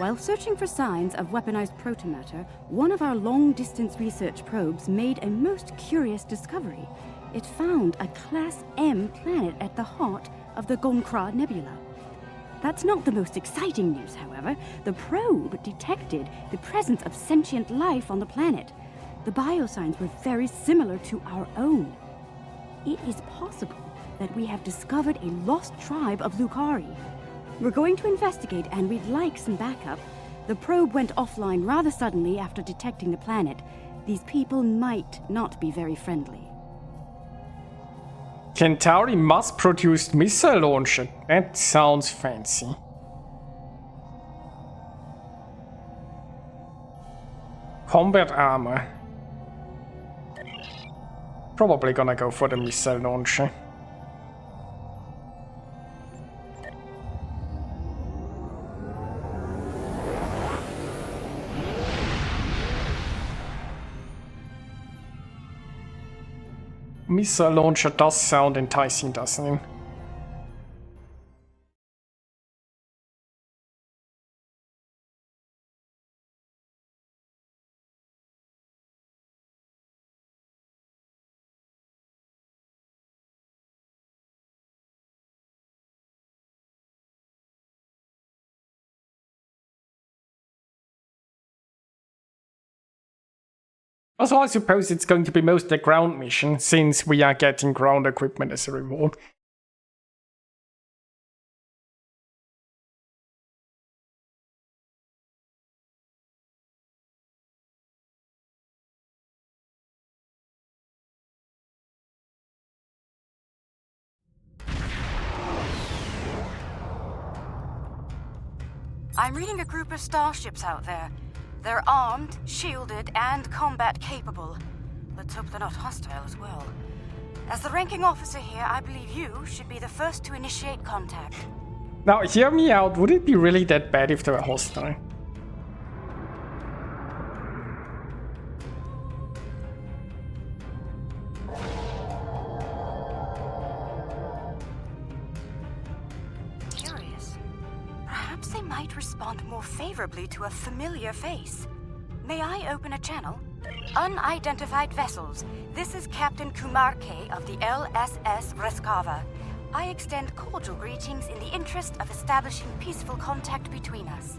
While searching for signs of weaponized protomatter, one of our long-distance research probes made a most curious discovery. It found a Class M planet at the heart of the Gonkrad Nebula. That's not the most exciting news, however. The probe detected the presence of sentient life on the planet. The biosigns were very similar to our own. It is possible that we have discovered a lost tribe of Lucari. We're going to investigate, and we'd like some backup. The probe went offline rather suddenly after detecting the planet. These people might not be very friendly. Centauri mass-produced missile launcher. That sounds fancy. Combat armor. Probably gonna go for the missile launcher. Missile launcher does sound enticing, doesn't it? Also, I suppose it's going to be mostly a ground mission, since we are getting ground equipment as a reward. I'm reading a group of starships out there. They're armed, shielded, and combat capable. Let's hope they're not hostile as well. As the ranking officer here, I believe you should be the first to initiate contact. Now, hear me out. Would it be really that bad if they were hostile? Curious. Perhaps they might respond more favorably to a familiar face. May I open a channel? Unidentified vessels. This is Captain Kumar K. of the LSS Reskava. I extend cordial greetings in the interest of establishing peaceful contact between us.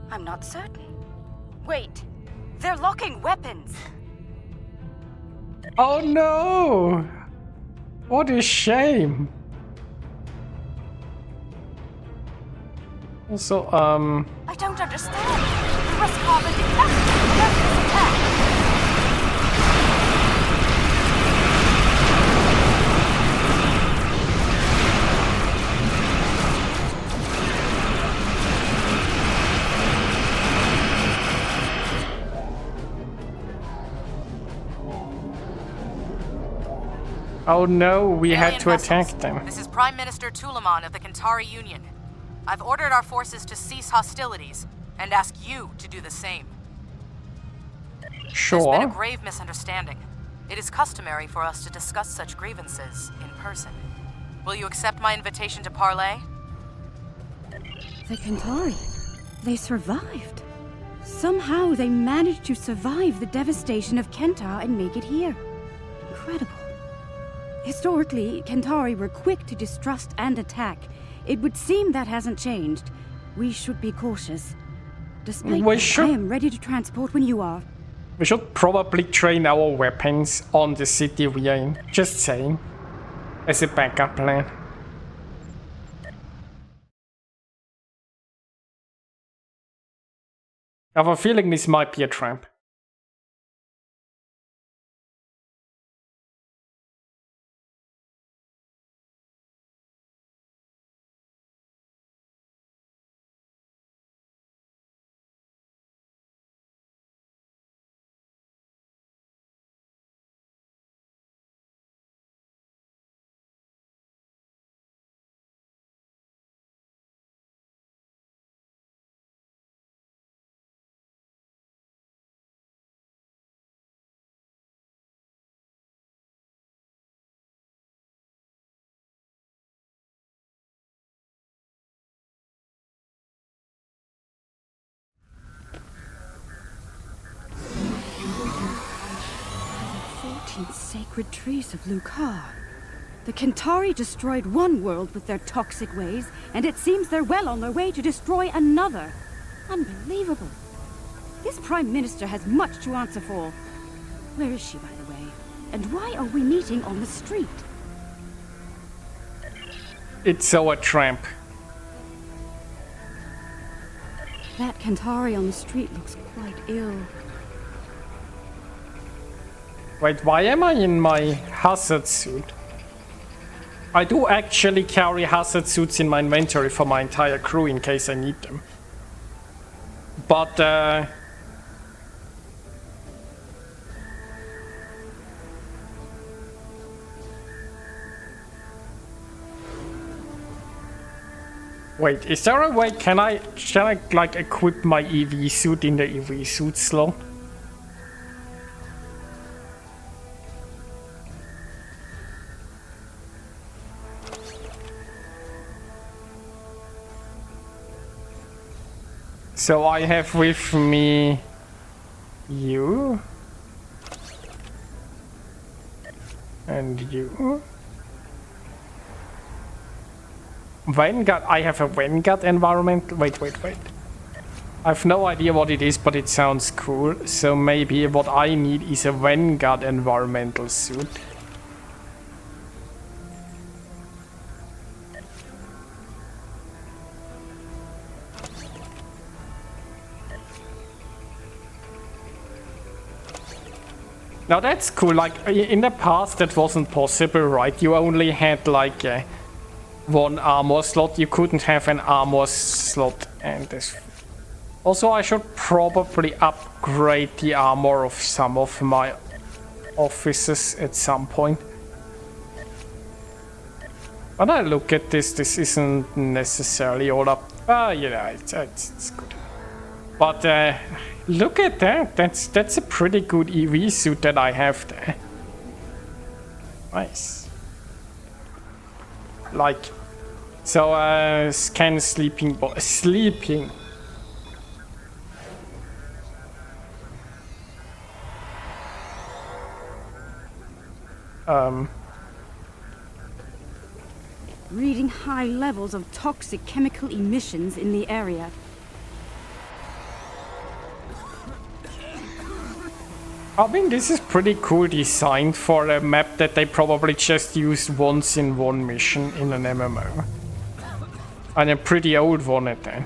I'm not certain. Wait, they're locking weapons! Oh no! What a shame! Also, I don't understand. The Reskava did nothing to prevent this attack. oh no, we had Alien to attack vessels. them. This is Prime Minister Tulaman of the Kentari Union. I've ordered our forces to cease hostilities and ask you to do the same. There's been a Sure. grave misunderstanding. It is customary for us to discuss such grievances in person. Will you accept my invitation to parley? The Kentari. They survived. Somehow they managed to survive the devastation of Kentar and make it here. Incredible. Historically, Kentari were quick to distrust and attack. It would seem that hasn't changed. We should be cautious. Despite We that, should- I am ready to transport when you are. We should probably train our weapons on the city we are in. Just saying. As a backup plan. I have a feeling this might be a trap. 14 sacred trees of Lucar. The Kentari destroyed one world with their toxic ways, and it seems they're well on their way to destroy another. Unbelievable. This Prime Minister has much to answer for. Where is she, by the way? And why are we meeting on the street? It's so a tramp. That Kentari on the street looks quite ill. Wait, why am I in my hazard suit? I do actually carry hazard suits in my inventory for my entire crew in case I need them. But, wait, is there a way, can I like equip my EV suit in the EV suit slot? So I have with me you and you. Vanguard, I have a Vanguard environment. Wait. I have no idea what it is, but it sounds cool. So maybe what I need is a Vanguard environmental suit. Now that's cool, like in the past that wasn't possible, right? You only had like one armor slot, you couldn't have an armor slot and this. Also I should probably upgrade the armor of some of my officers at some point. When I look at this, this isn't necessarily all up. Yeah, it's good. But look at that. That's a pretty good EV suit that I have there. Nice. Like, so scan sleeping. Sleeping. Reading high levels of toxic chemical emissions in the area. I mean, this is pretty cool design for a map that they probably just used once in one mission in an MMO. And a pretty old one at that.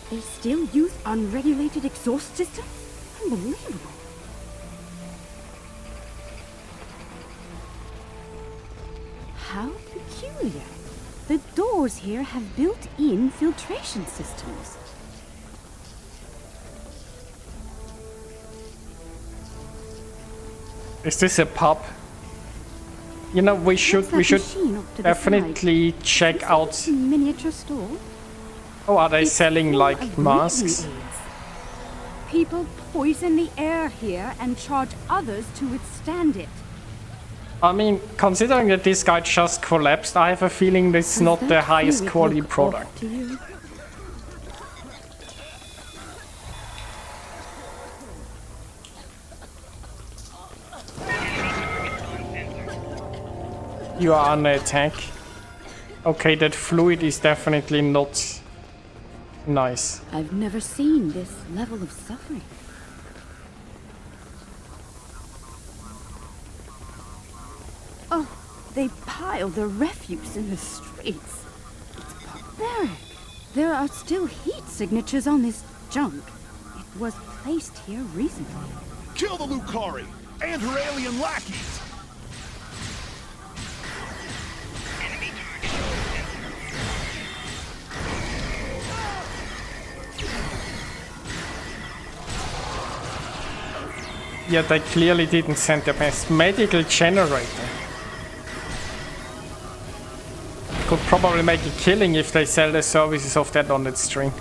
They still use unregulated exhaust systems? Unbelievable. How peculiar. The doors here have built-in filtration systems. Is this a pub? You know, we should definitely check out. Miniature store. Oh, are they It's selling full like of masks? breathing aids. People poison the air here and charge others to withstand it. I mean, considering that this guy just collapsed, I have a feeling this is not the highest fluid quality look product. off to you? You are under attack. Okay, that fluid is definitely not nice. I've never seen this level of suffering. Oh, they pile their refuse in the streets. It's barbaric. There are still heat signatures on this junk. It was placed here recently. Kill the Lucari and her alien lackeys! Yeah, they clearly didn't send their best medical generator. Could probably make a killing if they sell the services of that on that stream.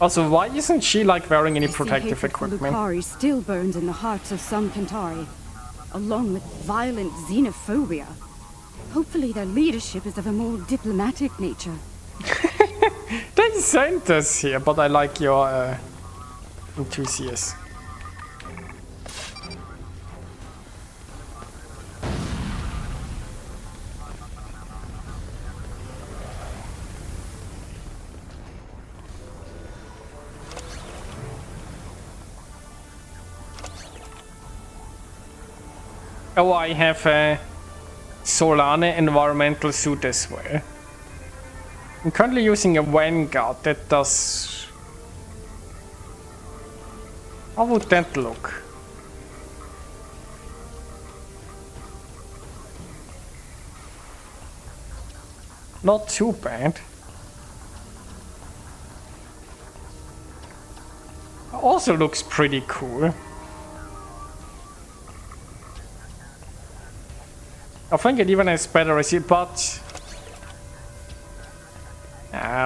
Also, why isn't she like wearing any protective equipment? Lucari still burns in the hearts of some Kentari, along with violent xenophobia. Hopefully their leadership is of a more diplomatic nature. They sent us here, but I like your enthusiasm. Oh, I have a Solane environmental suit as well. I'm currently using a Vanguard that does... How would that look? Not too bad. Also looks pretty cool. I think it even has better resist, but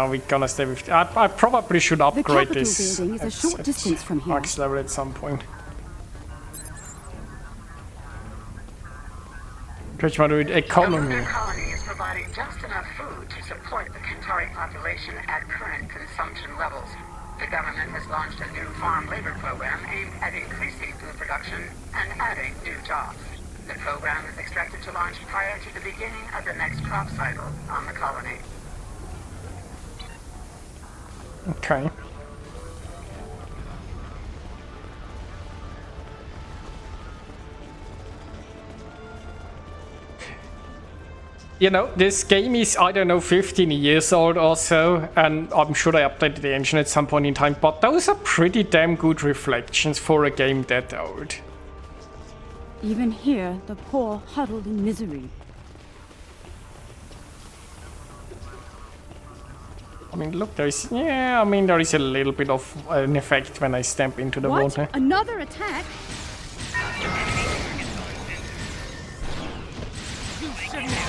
we're gonna stay with. I probably should upgrade the this. building is a short distance from here. Max level at some point. Which one with economy? The colony is providing just enough food to support the Kentari population at current consumption levels. The government has launched a new farm labor program aimed at increasing food production and adding new jobs. The program is expected to launch prior to the beginning of the next crop cycle on the colony. Okay. You know, this game is, I don't know, 15 years old or so, and I'm sure they updated the engine at some point in time, but those are pretty damn good reflections for a game that old. Even here, the poor huddled in misery. I mean, look, there is... Yeah, I mean, there is a little bit of an effect when I stamp into the water. Another attack?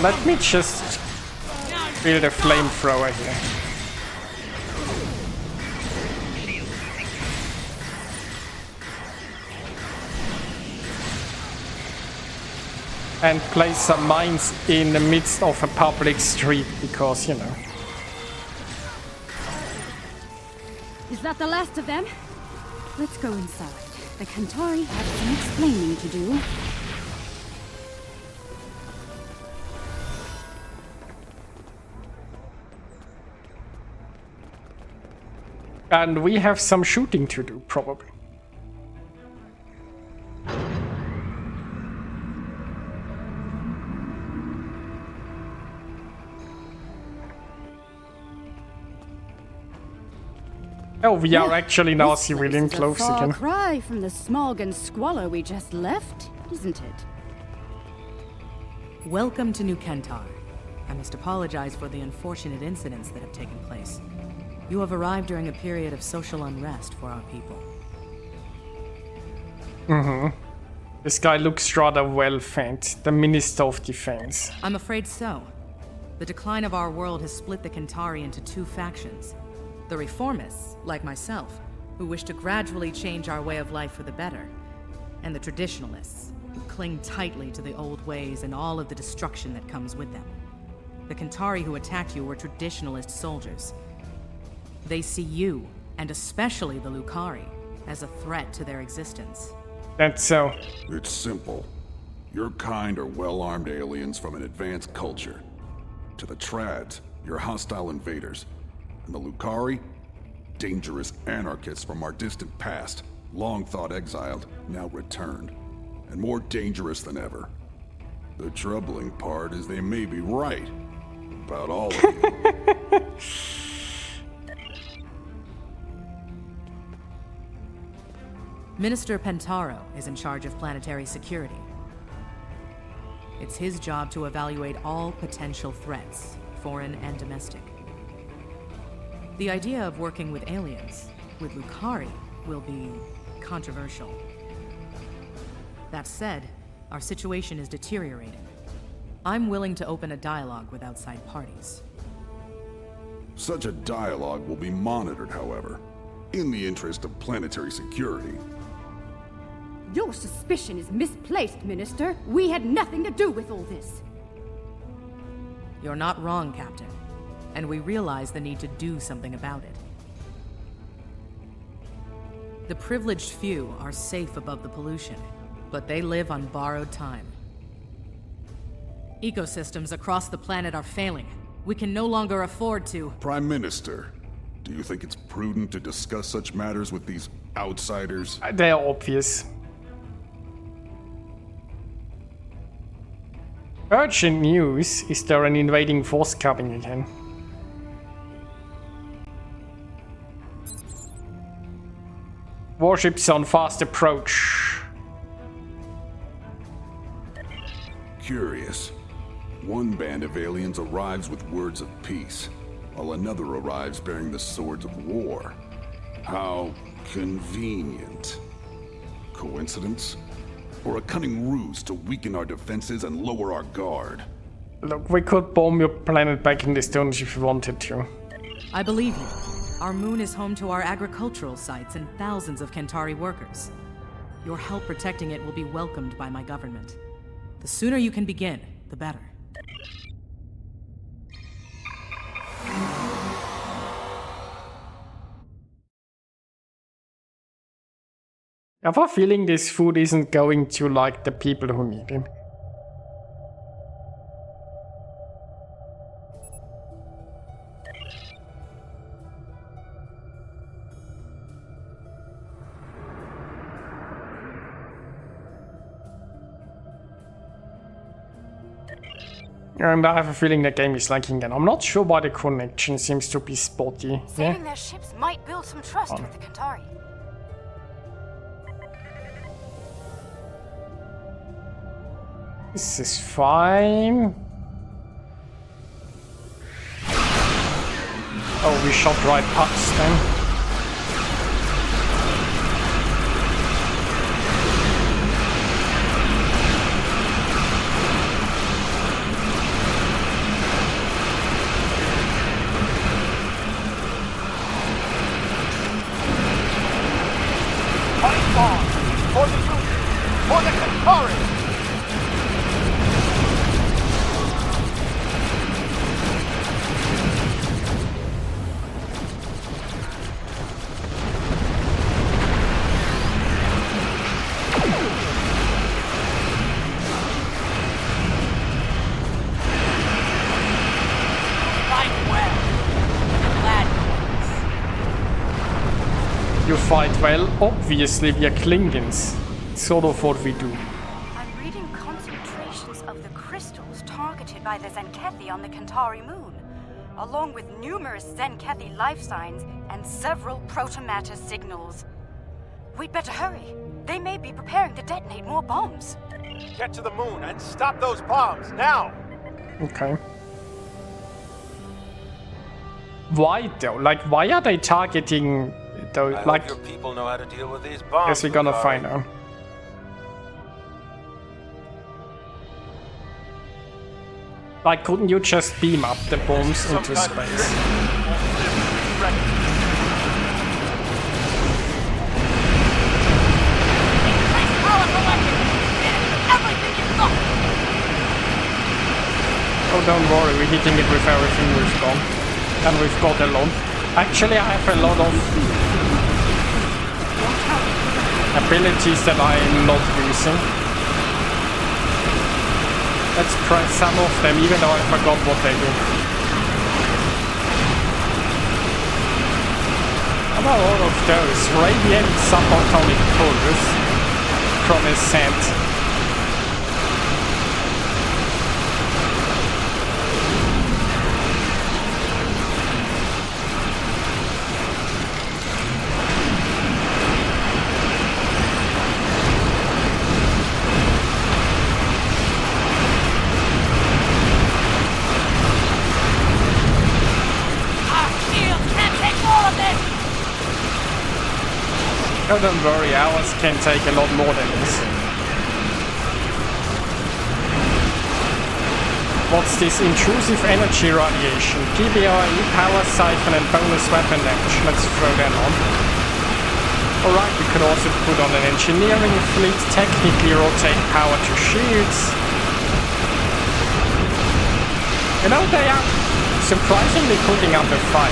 Let me just build a flamethrower here. And place some mines in the midst of a public street, because, you know. Is that the last of them? Let's go inside. The Kentari have some explaining to do. And we have some shooting to do, probably. Oh, we are actually now civilian clothes This is a far again. cry from the smog and squalor we just left, isn't it? Welcome to New Kentar. I must apologize for the unfortunate incidents that have taken place. You have arrived during a period of social unrest for our people. This guy looks rather well fed, the Minister of Defense. I'm afraid so. The decline of our world has split the Kentari into two factions. The reformists, like myself, who wish to gradually change our way of life for the better. And the traditionalists, who cling tightly to the old ways and all of the destruction that comes with them. The Kentari who attacked you were traditionalist soldiers. They see you, and especially the Lucari, as a threat to their existence. That's so. It's simple. Your kind are well-armed aliens from an advanced culture. To the Trads, you're hostile invaders. And the Lucari? Dangerous anarchists from our distant past, long thought exiled, now returned. And more dangerous than ever. The troubling part is they may be right about all of you. Minister Pentaro is in charge of planetary security. It's his job to evaluate all potential threats, foreign and domestic. The idea of working with aliens, with Lucari, will be controversial. That said, our situation is deteriorating. I'm willing to open a dialogue with outside parties. Such a dialogue will be monitored, however, in the interest of planetary security. Your suspicion is misplaced, Minister. We had nothing to do with all this. You're not wrong, Captain. and we realize the need to do something about it. The privileged few are safe above the pollution, but they live on borrowed time. Ecosystems across the planet are failing. We can no longer afford to... Prime Minister, do you think it's prudent to discuss such matters with these outsiders? They're obvious. Urgent news. Is there an invading force coming again? Warships on fast approach. Curious. One band of aliens arrives with words of peace, while another arrives bearing the swords of war. How convenient. Coincidence? Or a cunning ruse to weaken our defenses and lower our guard? Look, we could bomb your planet back in the stones if we wanted to. I believe you. Our moon is home to our agricultural sites and thousands of Kentari workers. Your help protecting it will be welcomed by my government. The sooner you can begin, the better. I have a feeling this food isn't going to like the people who need it. And I have a feeling the game is lagging again. I'm not sure why the connection seems to be spotty. Saving their ships might build some trust with the Kentari. This is fine. Oh, we shot right past them. Fight on! For the Union! For the Kentari! You fight well. Obviously, we are Klingons. Sort of what we do. I'm reading concentrations of the crystals targeted by the Zenkethi on the Kentari moon, along with numerous Zenkethi life signs and several protomatter signals. We'd better hurry. They may be preparing to detonate more bombs. Get to the moon and stop those bombs, now! Okay. Why though? Like, why are they targeting those? I Like, hope your people know how to deal with these bombs. guess we're gonna Lucari. find out. Like, couldn't you just beam up the bombs Some into kind of space? Oh, don't worry, we're hitting it with everything we've got. And we've got a lot. Actually, I have a lot of abilities that I'm not using. Let's try some of them, even though I forgot what they do. How about all of those? Radiant subatomic pulse from a scent. Oh, don't worry, ours can take a lot more than this. What's this? Intrusive energy radiation, PBRE, power siphon and bonus weapon damage. Let's throw that on. Alright, we could also put on an engineering fleet, technically rotate power to shields. You know, they are surprisingly putting up a fight.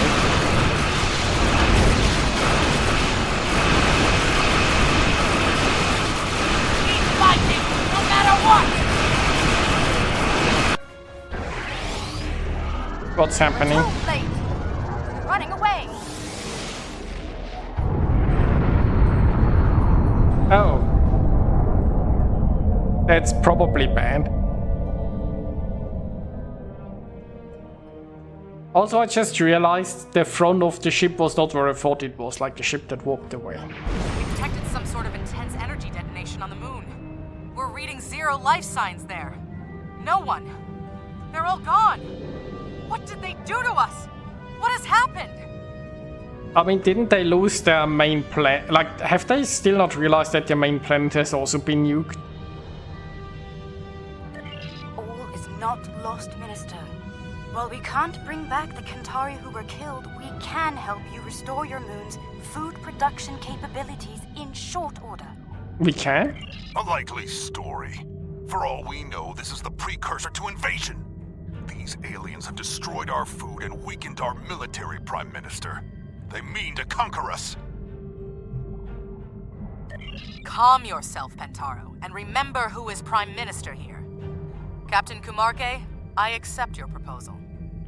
Keep fighting, no matter what! What's happening? Too late. They're running away. Oh. That's probably bad. Also, I just realized the front of the ship was not where I thought it was, like the ship that walked away. We detected some sort of intense energy detonation on the moon. We're reading 0 life signs there. No one. They're all gone. What did they do to us? What has happened? I mean, didn't they lose their main planet? Like, have they still not realized that their main planet has also been nuked? All is not lost, Minister. While we can't bring back the Kantari who were killed, we can help you restore your moon's food production capabilities in short order. We can? A likely story. For all we know, this is the precursor to invasion. These aliens have destroyed our food and weakened our military, Prime Minister. They mean to conquer us. Calm yourself, Pentaro, and remember who is Prime Minister here. Captain Kumarke, I accept your proposal,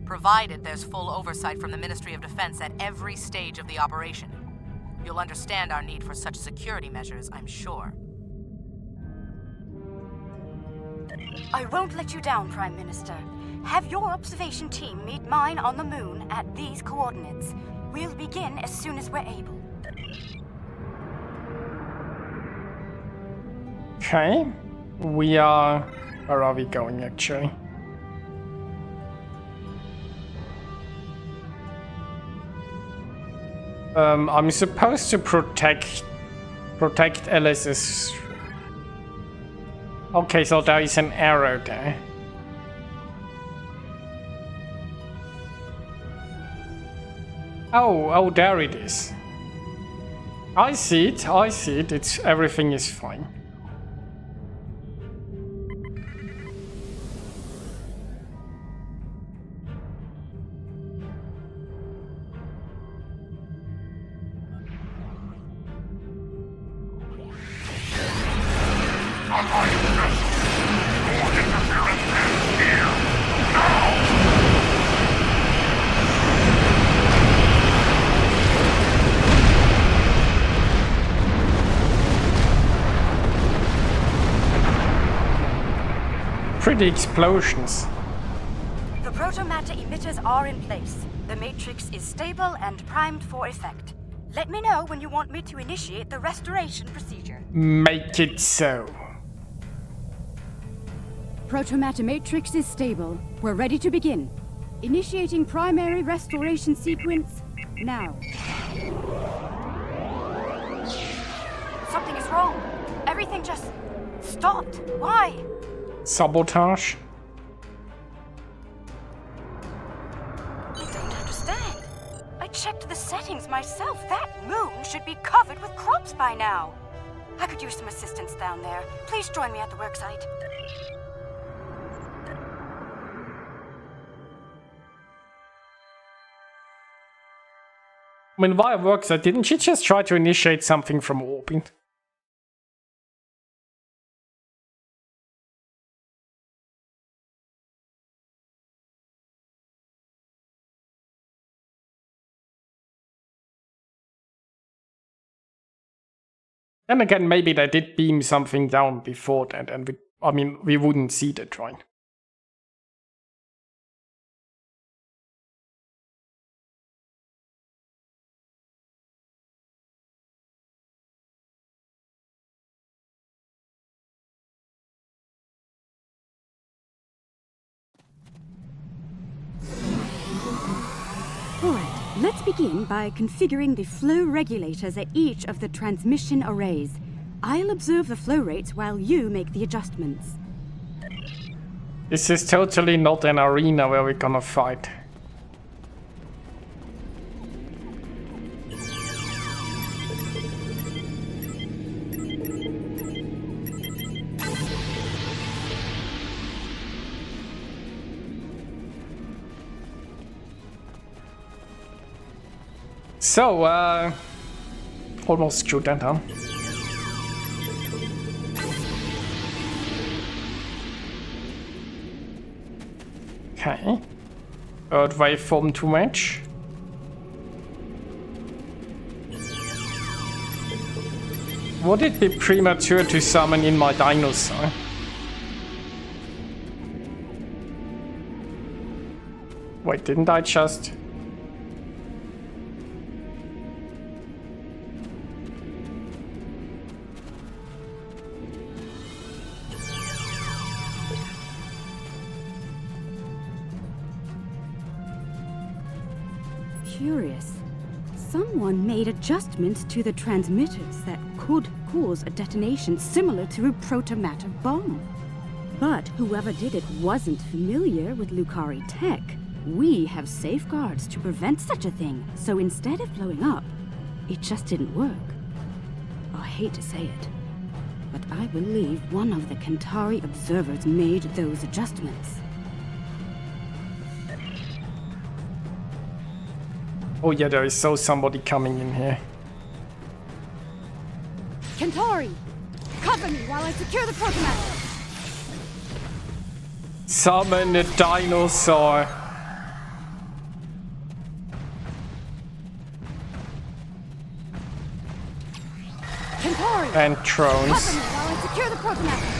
provided there's full oversight from the Ministry of Defense at every stage of the operation. You'll understand our need for such security measures, I'm sure. I won't let you down, Prime Minister. Have your observation team meet mine on the moon at these coordinates. We'll begin as soon as we're able. Okay. We are... Where are we going, actually? I'm supposed to protect Alice's... Okay, so there is an arrow there. Oh, there it is. I see it, everything is fine. Pretty explosions. The protomatter emitters are in place. The matrix is stable and primed for effect. Let me know when you want me to initiate the restoration procedure. Make it so. Protomatter matrix is stable. We're ready to begin. Initiating primary restoration sequence now. Something is wrong. Everything just stopped. Why? Sabotage. I don't understand. I checked the settings myself. That moon should be covered with crops by now. I could use some assistance down there. Please join me at the worksite. I mean, via worksite, didn't she just try to initiate something from orbit? Then again, maybe they did beam something down before that, and we wouldn't see that, right? Alright, let's begin by configuring the flow regulators at each of the transmission arrays. I'll observe the flow rates while you make the adjustments. This is totally not an arena where we're gonna fight. So, almost shoot that, huh? Okay. Third waveform to match. Would it be premature to summon in my dinosaur? Wait, didn't I just... Curious. Someone made adjustments to the transmitters that could cause a detonation similar to a protomatter bomb. But whoever did it wasn't familiar with Lucari tech. We have safeguards to prevent such a thing, so instead of blowing up, it just didn't work. I hate to say it, but I believe one of the Kantari observers made those adjustments. Oh yeah, there is somebody coming in here. Kantari! Cover me while I secure the protomatter! Summon a dinosaur! Kantari! And drones. Cover me while I secure the protomatter!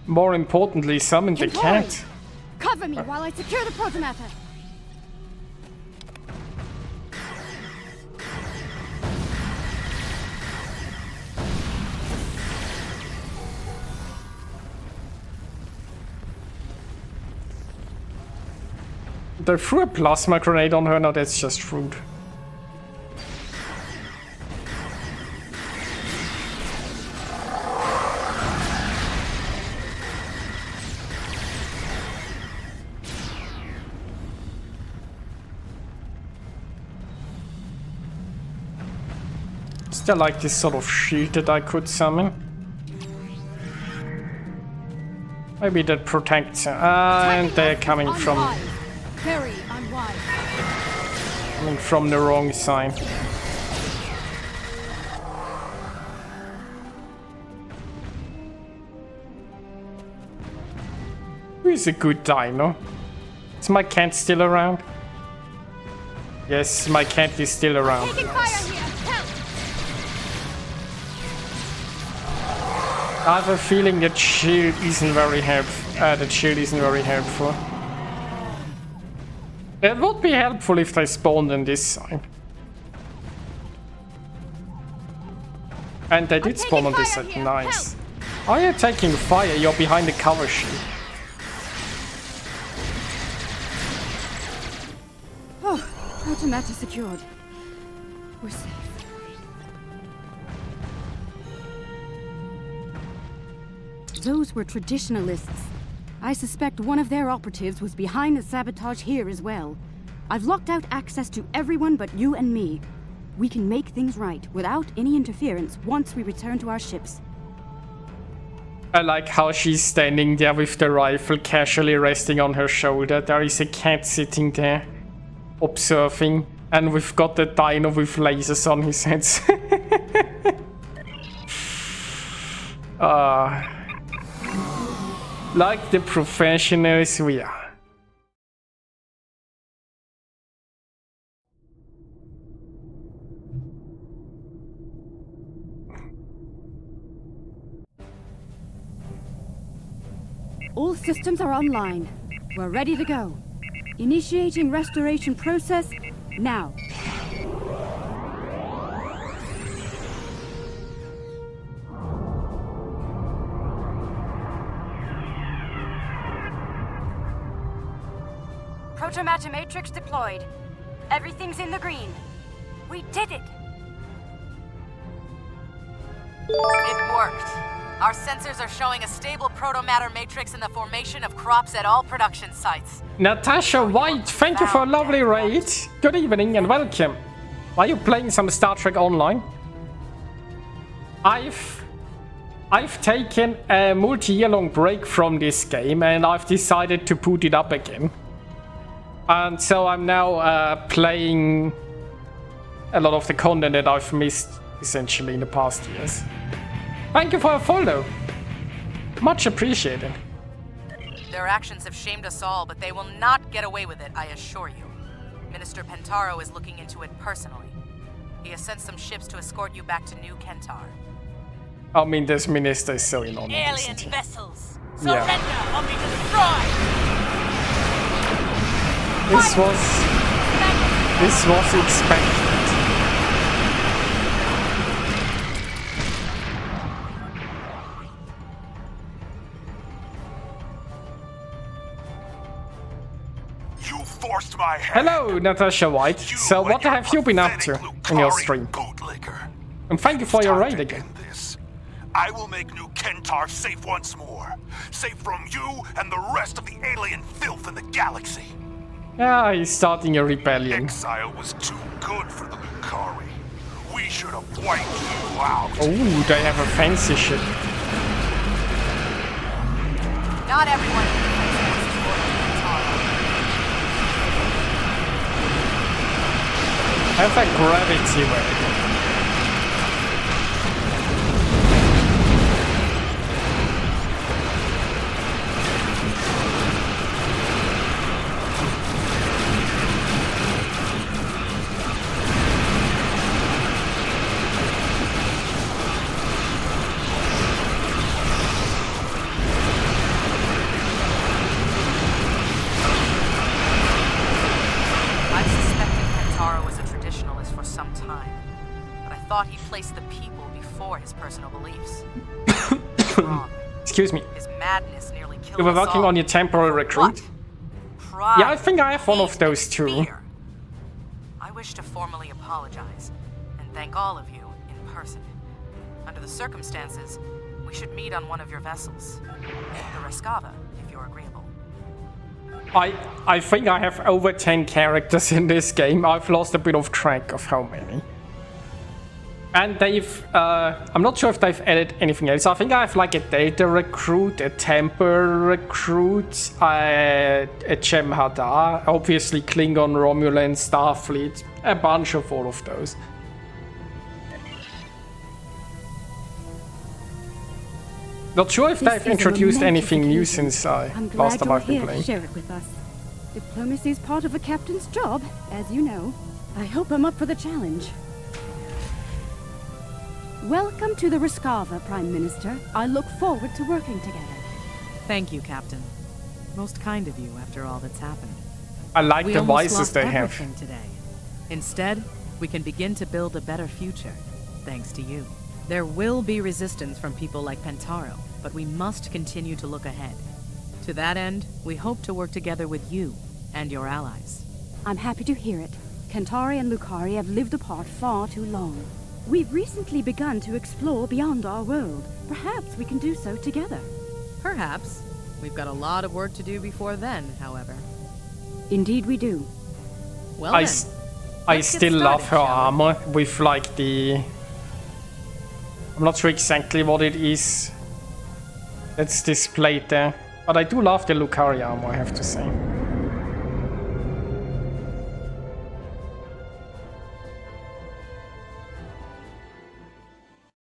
More importantly, summon the cat. Cover me while I secure the protomatter! They threw a plasma grenade on her, no, that's just rude. Is there like this sort of shield that I could summon? Maybe that protects her. And they're coming from... Very unwise. Coming from the wrong side. Who is a good dino? Is my cat still around? Yes, my cat is still around. Taking fire here! Help! I have a feeling that shield isn't very helpful. It would be helpful if they spawned on this side. And they did spawn on this side. Nice. Are you taking fire? You're behind the cover sheet. Oh, protomatter secured. We're safe. Those were traditionalists. I suspect one of their operatives was behind the sabotage here as well. I've locked out access to everyone but you and me. We can make things right without any interference once we return to our ships. I like how she's standing there with the rifle casually resting on her shoulder. There is a cat sitting there, observing, and we've got the dino with lasers on his head. Like the professionals we are. All systems are online. We're ready to go. Initiating restoration process now. Protomatter matrix deployed. Everything's in the green. We did it! It worked. Our sensors are showing a stable protomatter matrix in the formation of crops at all production sites. Natasha White, thank you for a lovely raid. Good evening and welcome. Are you playing some Star Trek Online? I've taken a multi-year-long break from this game and I've decided to boot it up again. And so I'm now playing a lot of the content that I've missed essentially in the past years. Thank you for a follow. Much appreciated. Their actions have shamed us all, but they will not get away with it, I assure you. Minister Pentaro is looking into it personally. He has sent some ships to escort you back to New Kentar. I mean, this minister is so enormous. Alien vessels! Surrender or be destroyed! This was expected. You forced my hand. Hello, Natasha White. So what have you been up to in your stream? And thank you for your raid again. I will make New Kentar safe once more. Safe from you and the rest of the alien filth in the galaxy. Yeah, he's starting a rebellion. Exile was too good for the Lucari. We should have wiped you out. Oh, they have a fancy ship. Not everyone in the Defense Force is loyal to Pentaro. Have a gravity well. The people before his personal beliefs. Wrong. Excuse me. His madness nearly killed You were us working all. on your temporary recruit? Pride, Yeah, I think I have one of those too. fear. I wish to formally apologize and thank all of you in person. Under the circumstances, we should meet on one of your vessels. The Rescava, if you're agreeable. I think I have over 10 characters in this game. I've lost a bit of track of how many. And they've, I'm not sure if they've added anything else. I think I have like a Delta recruit, a Temper recruit, a Jem'Hadar, obviously Klingon, Romulan, Starfleet, a bunch of all of those. Not sure if they've introduced anything new since last time I've been playing. Share it with us. Diplomacy is part of a captain's job, as you know. I hope I'm up for the challenge. Welcome to the Rescava, Prime Minister. I look forward to working together. Thank you, Captain. Most kind of you after all that's happened. I like We the almost voices lost they have. everything today. Instead, we can begin to build a better future, thanks to you. There will be resistance from people like Pentaro, but we must continue to look ahead. To that end, we hope to work together with you and your allies. I'm happy to hear it. Kentari and Lucari have lived apart far too long. We've recently begun to explore beyond our world. Perhaps we can do so together. Perhaps. We've got a lot of work to do before then, however. Indeed we do. Well I then, still let's get love her started, shall we? armor with like the... I'm not sure exactly what it is that's displayed there. But I do love the Lucari armor, I have to say.